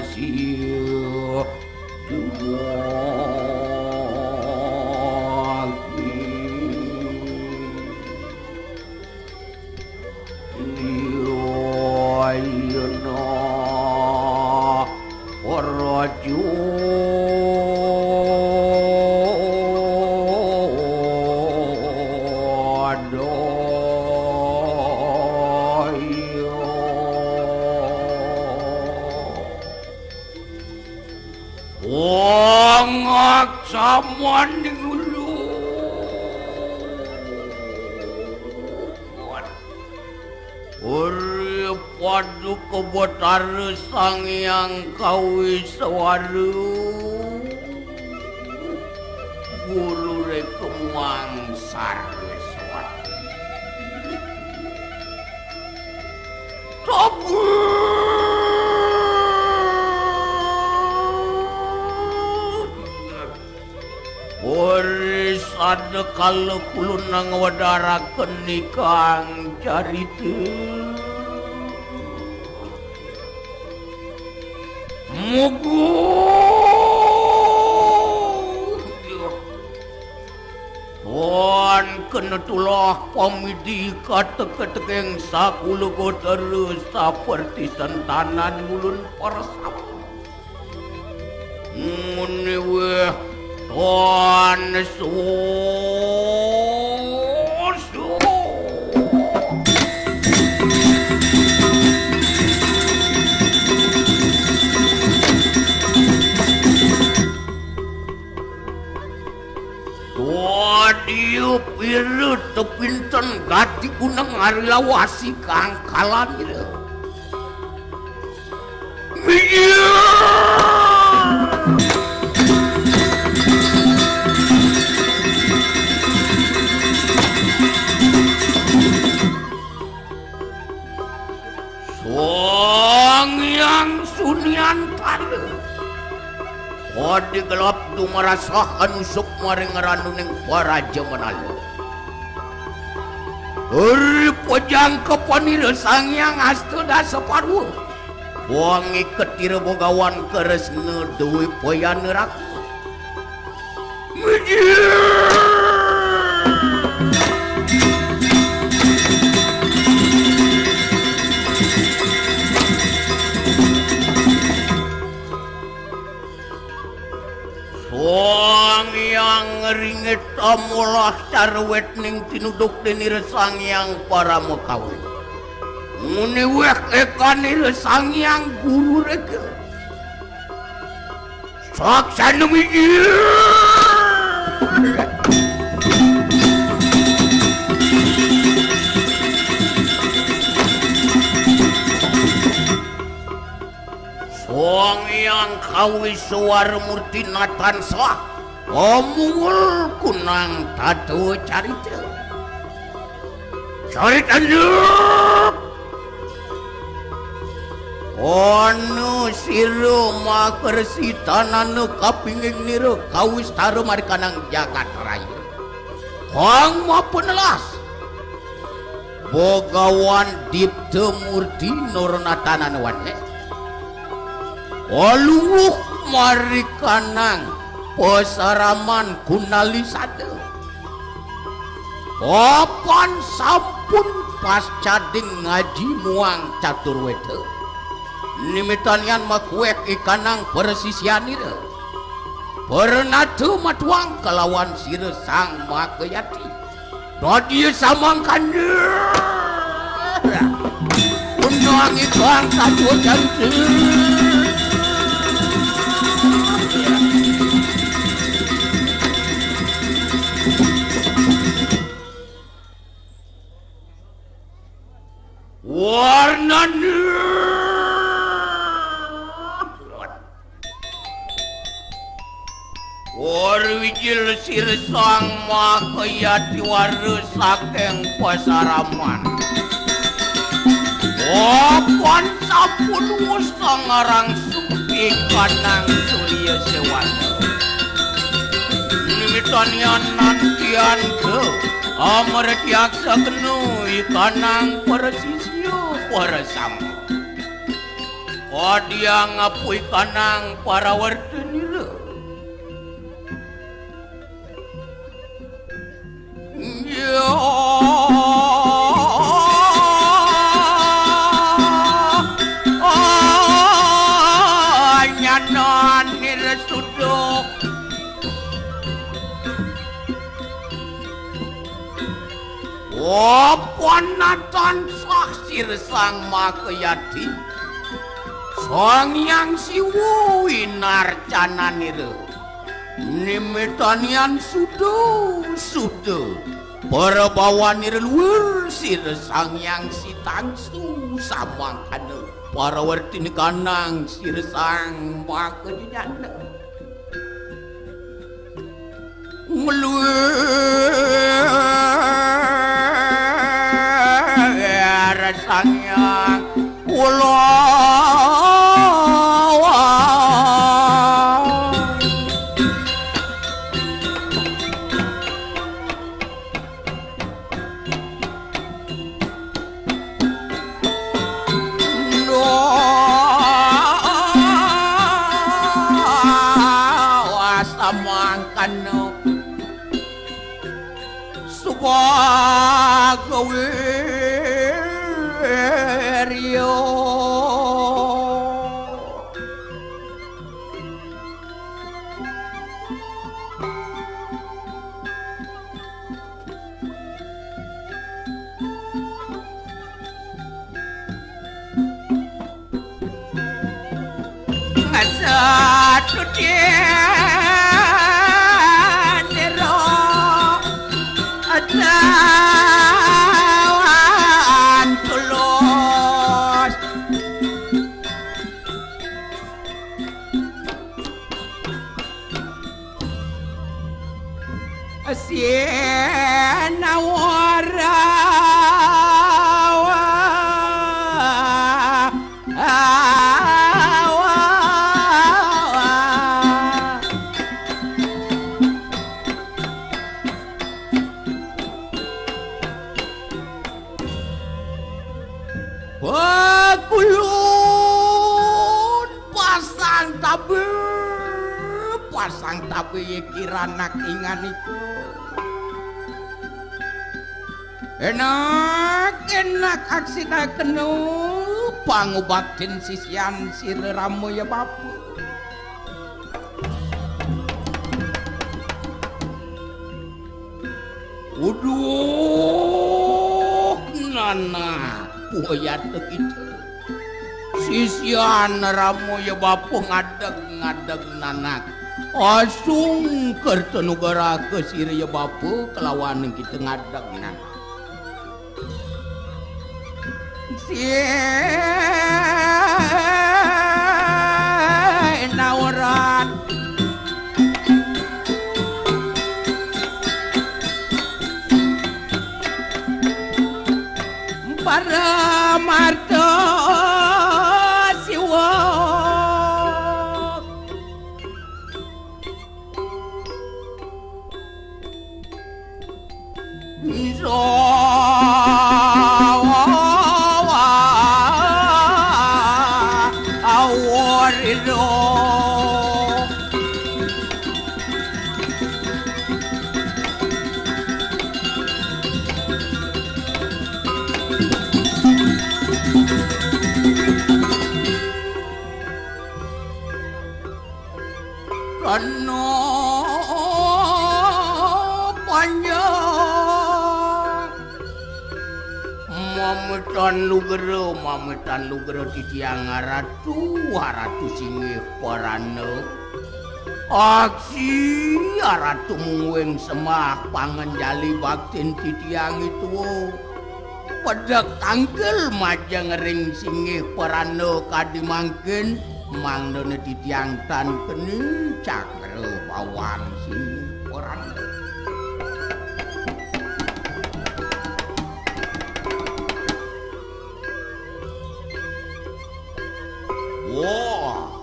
siu Samuan dulu Uri padu kebetar sang yang kawi sawaru Guru rekemang sarweswat Tabur Ada kalau kulun nang wadara kenikang carita mugu tuan kena tulah pamidi kata-kata sakulu go terus seperti sentanan ulun persam mune weh Tuan susu Tuan diu piru tepinten gati kunang arilawasi kang kalamir Odi gelap tu merasakan sukma rengaranu neng para jamenalu. Pojang kepanira sangyang astuda separuh. Wangi ketira bogawan keresna dewi poyan neraka. Ringit amulah sarwet ning tinuduk denir sangyang para mekawi muni wek ekanir sangyang guru reke saksana mijir sangyang kawi suar murti natan sah Omul kunang tatu carita nduk Onu siru makersitanan kapinging niru kawis taru marikanang jagat raya Kang mapenelas Bogawan dipte murti nurnatanan wane Oluh marikanang Pesaraman kunalisade Papan sampun pascading ngaji muang caturwete Nimitanian makuek ikanang persisianira Pernatu matuang kelawan sire sang makayati Dodi samangkanda Undang ikang catur cantik warna warwijil sirsang makayati warusakeng pasaraman Papan sapun musang ngarang supi kanang surya sewana nimitanian nantian ke amartiaksa kenu ikanang persisio parasam Oh dia ngapui kanang para wartenira. Ya nyanan nirasudo. Oh panatan saksir sang makayati. Sang yang siwu inarcana nira. Nimetanian sudo para bawanir luar sir sang yang si tangsu sama kana para wartini kanang sir sang makadinana meluar sang yang pasang tabi kiranak ingan itu enak aksi nak kenu pangubatin sisian sireramu ya bapu uduh nana puya begitu sisian ramu ya bapu ngadeg nanak asung kertanugara ke sirya bapu kelawan kita ngadeg nanak nauran para marto siwa Mametan lugero titiang ratu singih parana aksi ratu mungweng semah pangenjali baktin titiang itu pedak tangkel majang ring singih parana kadimangken mangdone titiang tan keni cakre bawang singih parana wah,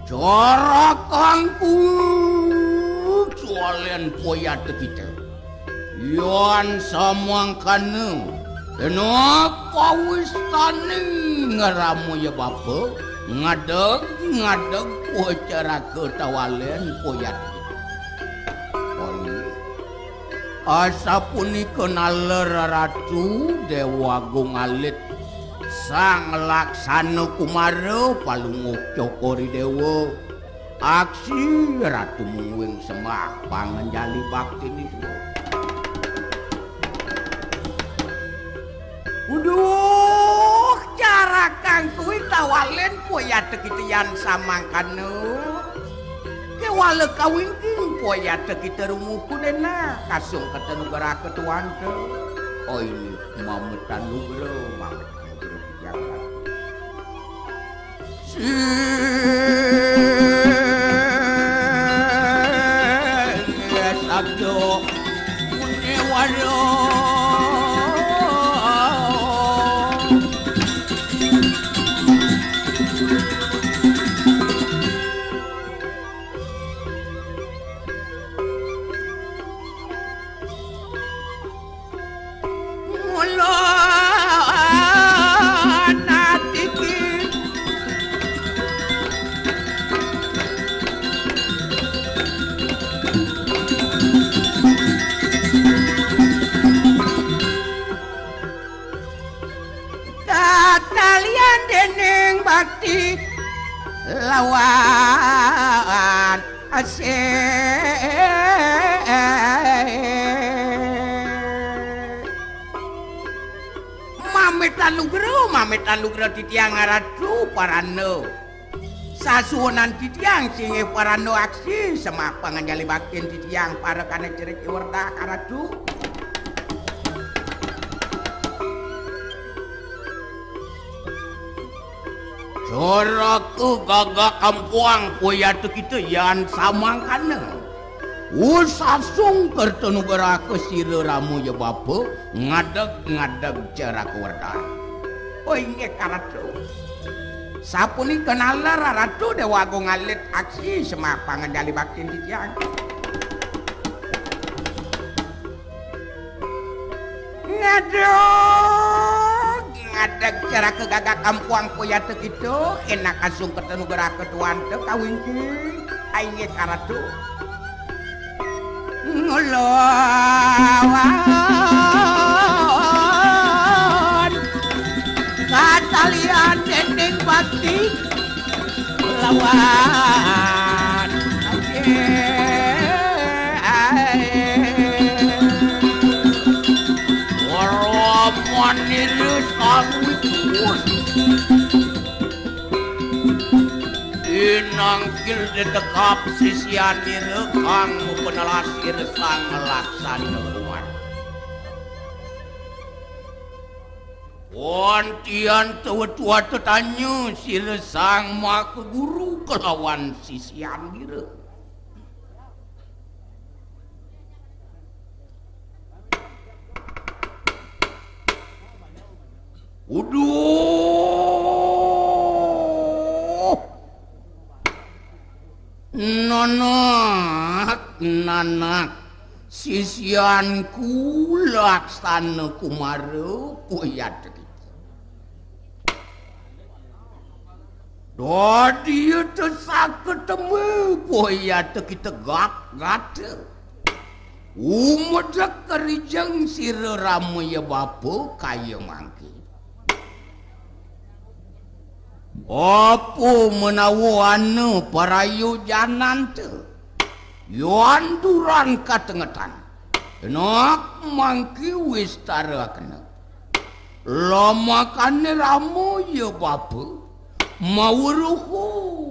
cara kangku soalen poya kita. Yon samang kanu, kenapa wis tani ngeramu ya bapak? ngadeg pocara ketawalen poyat asa punika naler ratu Dewa Agung Alit sang laksana Kumara palungguh cokori dewa aksi ratu mungwing semah pangenjali bakti niswa. Uduh cara kang kuwi tawalen poya tekitian samangkana kewale kawingking poya tekite rumuku dena kasung ketenu gara ketuan te oh ini mametan nugra jangan sabdo punewaro bakti lawan Mamet anugrah titiang ratu parano sasuonan titiang singe parano aksi semah panganjali bakti titiang para kana cerik werda karatu Soraku gagak kampuang poya kita yan samangkana. Usasung kertenu gerak sira ramu ya bapa ngadeg cerak werda. Oh inge karatu. Sapuni kenala ratu Dewa Agung Alit aksi semah pangendali bakti titiang. Ngadeg cara kegagak kampuang poya itu enak asung ketemu gerak ketuan te kawingki aing karatu ngelawan katalian dendeng bakti lawan Manirus awit inangkir dedekap sisian direkang penelasir sang laksana kuat wantian tua tetanyu sir sang maka guru kelawan sisian direk Uduh nanak sisianku laksana Kumara poya teki dadi teu saketemu poya teki tegak gate umedek kerijeng sira ramu ya bapa kaya mangki apa menawa anu parayu janan teu yanduran katengetan enak mangki wis tarakna lamakane ramu ya bapa mawruhu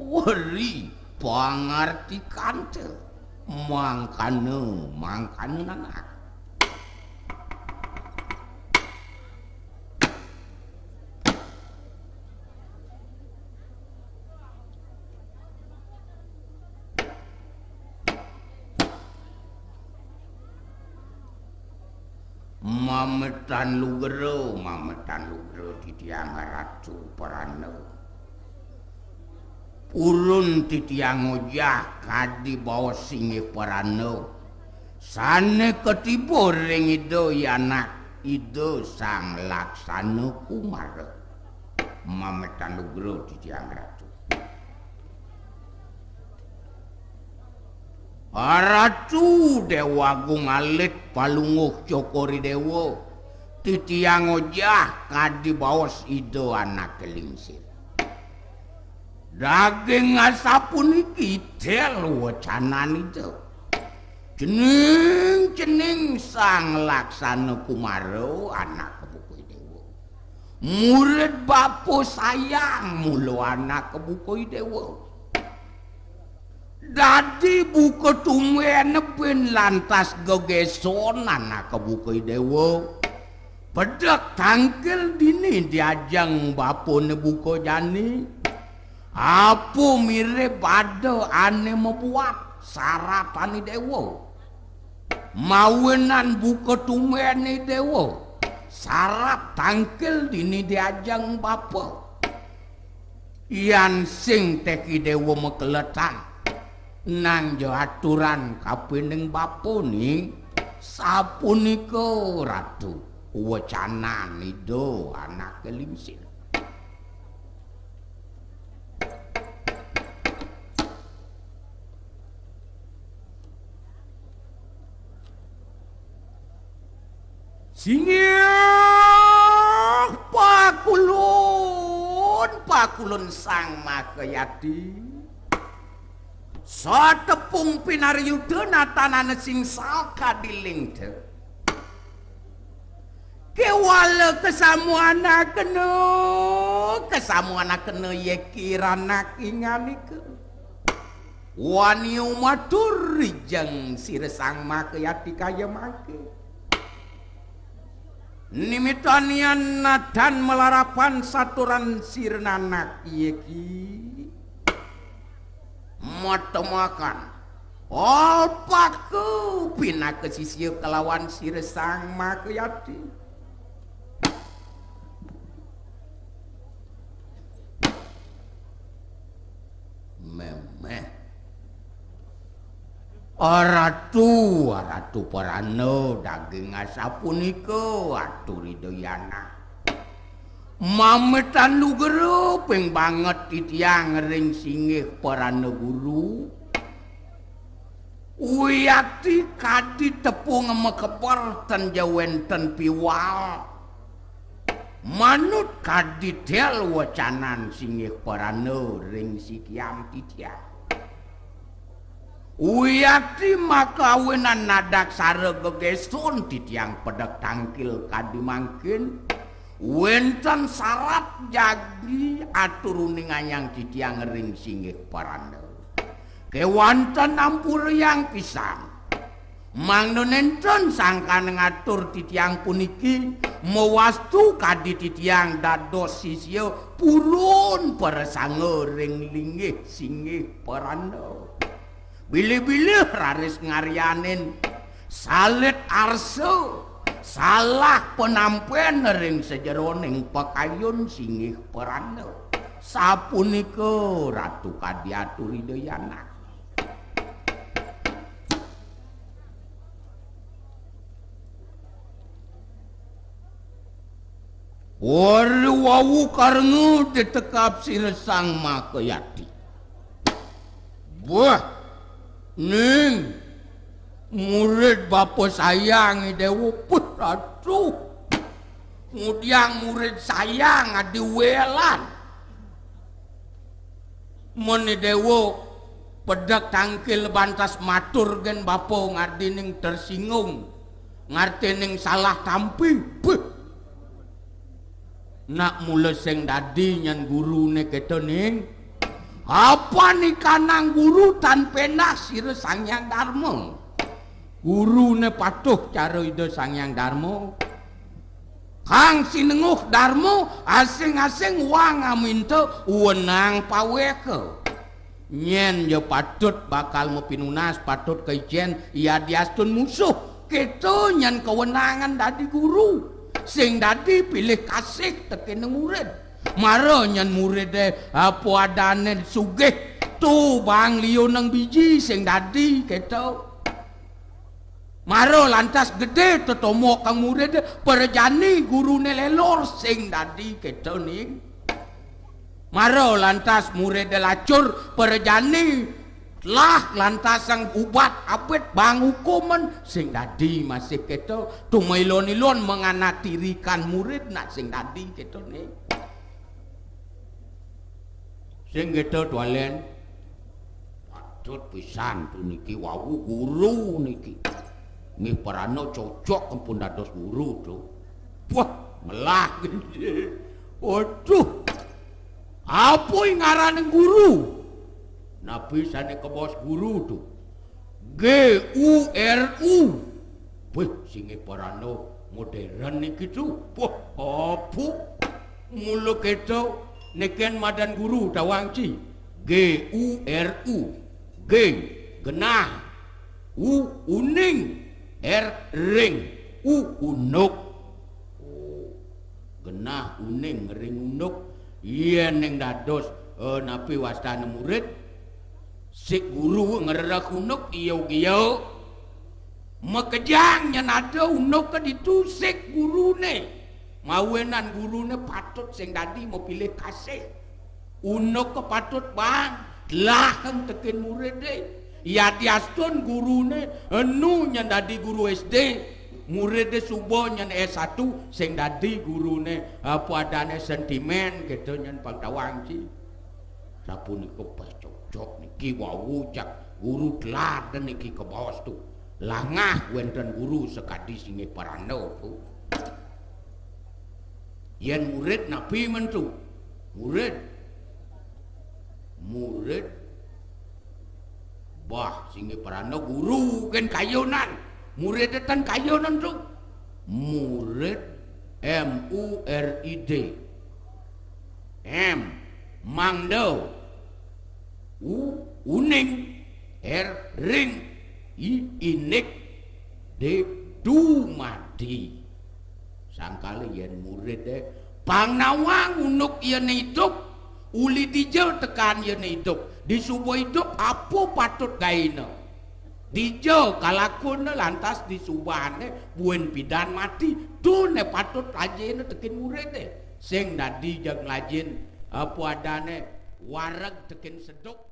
weri pangartikan teu mangkane nanak mametan lugero titiang ratu parana ulun titiang ojah kadi bawa singe parana sane ketibur ring ido anak ido sang laksana Kumara mametan lugero titiang ratu Ratu Dewa Agung alit palunguh Cokori Dewa titiang ojah kadi baos ido anak kelingsir daging asapun iki tel wacanan itu cening sang laksana Kumaro anak Kebukoi Dewa murid bapo sayang mulu anak Kebukoi Dewa dadi buka tumwen ben lantas gegeson anak Kebukoi Dewa pedak tangkel dini diajang bapone buka jani apa mirip ada ane membuat sarapani Dewa mawenan buka tumwen Dewa sarap tangkel dini diajang bapa ian sing teki Dewa mekeletan nang jo aturan kapening baponi sapunika ratu wacanan ido anak kelingsir singih pakulun sang makayati satepung pinariyudana tanana sing salka diling teu kewala kesamuana kena ye kirana kinganika wani umatur rijeng siresang makayati kaya mangke nimitanian nadan melarapan saturan sirnanak yeki mata makan opaku pina kesisir kelawan siresang makayati memeh ratu parano daging asapunika atur ridayana mametan lugero peng banget titiang ring singih parana guru uyati kadi tepung mekeper ten jawenten piwal manut kadi del wacanan singih parana ring sikiam titiang uyati makawinan nadak sare gegesun titiang pedek tangkil kadi mangkin wenten syarat jagi aturuning anyang titiang ring singih paranda kewanten ampur yang pisang mangdo nenten sangka ngatur titiang puniki mewastu kadi titiang dados sisya purun persanga ring linggih singih paranda bilih-bilih raris ngaryanin salit arso salah penampian ring sejeroning pakayun singih parana sapunika ratu kadi atur ridayana wawu karngu ditekap siresang makayati buah ning murid bapa sayang Dewa putratu kemudian murid sayang adi welan meni Dewa pedak tangkil bantas matur gen bapa ngardining tersinggung ngartining salah tampi nak mula sing dadi nyan gurune keto ning apa nih kanang guru tanpa nasir Sangyang Darma gurune patuh cara ida Sangyang Darma kang sinenguh Darma asing-asing wang aminta wenang paweke nyen ya patut bakal mepinunas patut keijen iya diastun musuh keto nyen kewenangan dadi guru sing dadi pilih kasih tekin murid maro nyen muride apa adane sugih tu bang liyo nang biji sing dadi keto maro lantas gede tetomo kang murid perjani gurune lelor sing dadi keto ning maro lantas murid lacur perjani lah lantasang ubat abet bang hukuman sing dadi masih keto tumailon-ilon menganatirikan murid nak sing dadi keto nih sing keto tualen patut pisan tu niki wawu guru niki nih parano cocok ampun dados guru tuh wah melah gede waduh apa yang ngaraneng guru nabi sana ke bos guru tuh GURU wih singe parano modern nih gitu wah apa mulu keto neken madan guru tawangci GURU G genah U uning R ring U unuk genah uning ring unuk iya neng dados napi wastana murid si guru ngererak unuk iyo makejang nyenada unuk ke ditusik gurune mawenan gurune patut sing dadi mau pilih kasih unuk ke patut bang lahang tekin murid deh ya diastun gurune enu nyandadi guru SD murid subuh nyen S1 sing dadi gurune apa adane sentimen gitu nyen pagtawangci sapunika cocok niki wau cak guru teladan niki ke bos tu langah wenten guru sekadi singe parano tu yen murid napi mentu murid bah singe parano guru kan kayonan murid tan kayonan tuh murid MURID M mangdo U uning R ring I inik D dumadi sangkali yen murid pangnawang unuk yen hidup uli dijel tekan yen hidup di subuh hidup apa patut gaina dijo kalakun lantas disubahane buen pidan mati tu ne patut lajene tekin murid sing dadi jag lajin apa adane wareg tekin seduk